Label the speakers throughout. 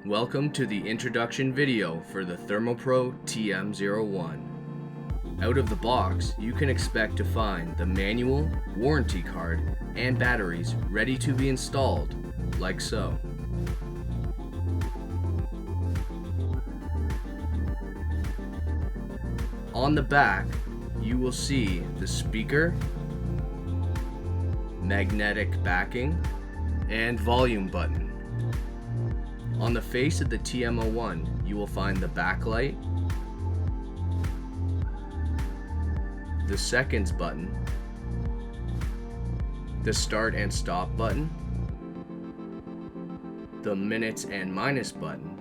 Speaker 1: Welcome to the introduction video for the ThermoPro TM01. Out of the box, you can expect to find the manual, warranty card, and batteries ready to be installed, like so. On the back, you will see the speaker, magnetic backing, and volume button. On the face of the TM01, you will find the backlight, the seconds button, the start and stop button, the minutes and minus button,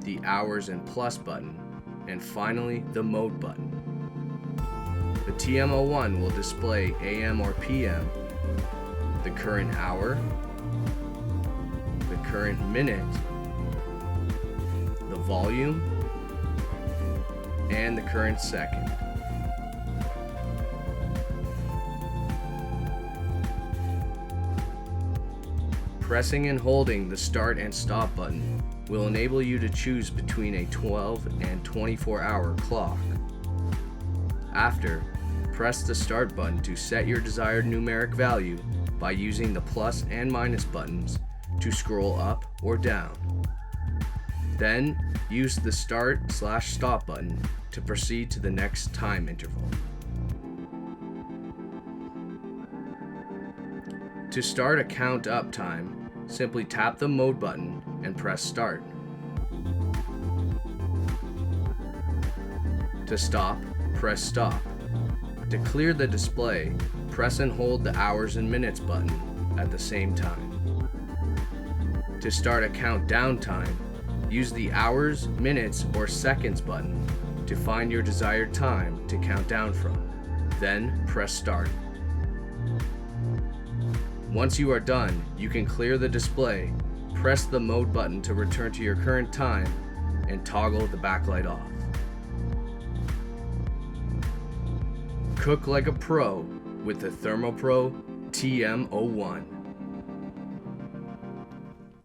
Speaker 1: the hours and plus button, and finally the mode button. The TM01 will display AM or PM, the current hour, the current minute, the volume, and the current second. Pressing and holding the start and stop button will enable you to choose between a 12 and 24-hour clock. After, press the start button to set your desired numeric value by using the plus and minus buttons to scroll up or down. Then, use the start/stop button to proceed to the next time interval. To start a count up time, simply tap the mode button and press start. To stop, press stop. To clear the display, press and hold the hours and minutes button at the same time. To start a countdown time, use the hours, minutes, or seconds button to find your desired time to count down from. Then press start. Once you are done, you can clear the display, press the mode button to return to your current time, and toggle the backlight off. Cook like a pro with the ThermoPro TM01.